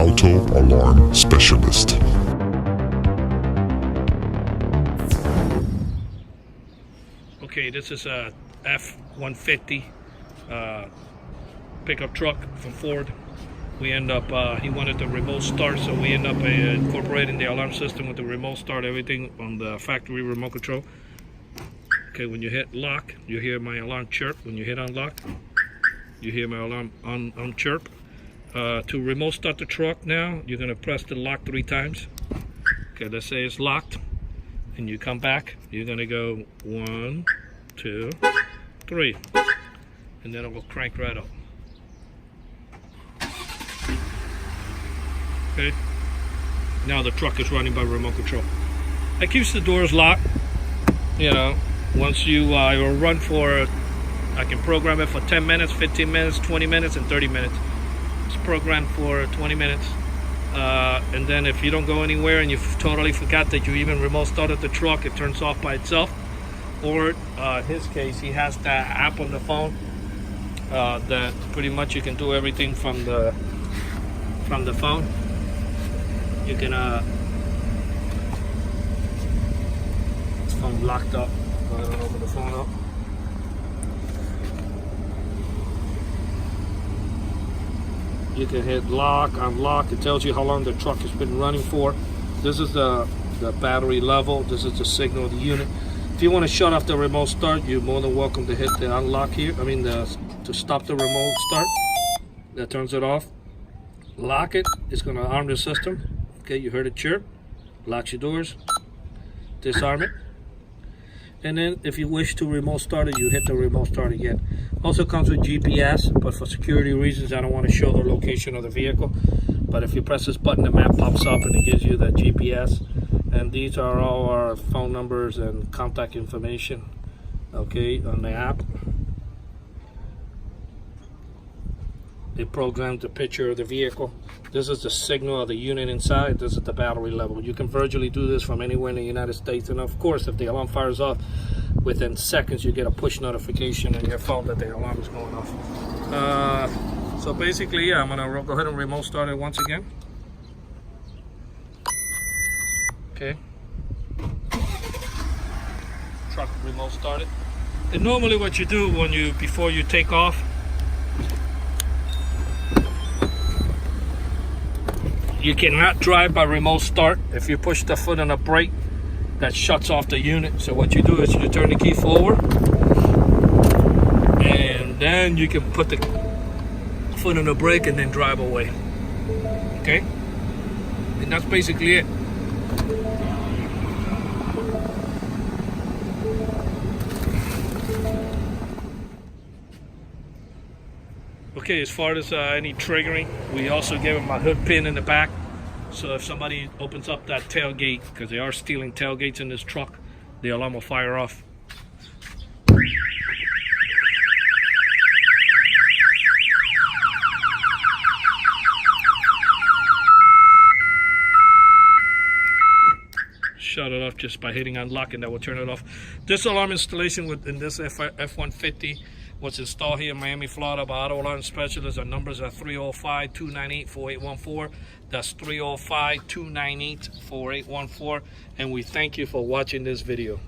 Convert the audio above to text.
auto alarm specialist. Okay, this is a F-150 pickup truck from Ford. We end up, he wanted the remote start, so we end up incorporating the alarm system with the remote start, everything on the factory remote control. Okay, when you hit lock, you hear my alarm chirp. When you hit unlock, you hear my alarm on chirp. To remote start the truck now, you're gonna press the lock 3 times. Okay, let's say it's locked, and you come back, you're gonna go 1, 2, 3, and then it will crank right up. Okay, now the truck is running by remote control. It keeps the doors locked. You know, once you will run for, I can program it for 10 minutes, 15 minutes, 20 minutes, and 30 minutes. It's programmed for 20 minutes. And then if you don't go anywhere and you totally forgot that you even remote started the truck, it turns off by itself. Or in his case, he has that app on the phone that pretty much you can do everything from the phone. You can it's phone locked up. Go ahead and open the phone up. You can hit lock, unlock. It tells you how long the truck has been running for. This is the battery level. This is the signal of the unit. If you want to shut off the remote start, you're more than welcome to hit the unlock here. I mean, to stop the remote start. That turns it off. Lock it. It's going to arm the system. Okay, you heard it chirp. Locks your doors. Disarm it. And then if you wish to remote start it, you hit the remote start again. Also comes with GPS, but for security reasons, I don't want to show the location of the vehicle. But if you press this button, the map pops up and it gives you the GPS. And these are all our phone numbers and contact information, okay, on the app. It programs the picture of the vehicle. This is the signal of the unit inside. This is the battery level. You can virtually do this from anywhere in the United States. And of course, if the alarm fires off, within seconds you get a push notification on your phone that the alarm is going off. So basically, yeah, I'm gonna go ahead and remote start it once again. Okay. Truck remote started. And normally what you do before you take off, you cannot drive by remote start. If you push the foot on the brake, that shuts off the unit. So what you do is you turn the key forward, and then you can put the foot on the brake and then drive away. Okay? And that's basically it. Okay, as far as any triggering, we also gave them a hood pin in the back. So if somebody opens up that tailgate, because they are stealing tailgates in this truck, the alarm will fire off. Shut it off just by hitting unlock, and that will turn it off. This alarm installation in this F-150 was installed here in Miami, Florida by Auto Alarm Specialists. Our numbers are 305-298-4814. That's 305-298-4814. And we thank you for watching this video.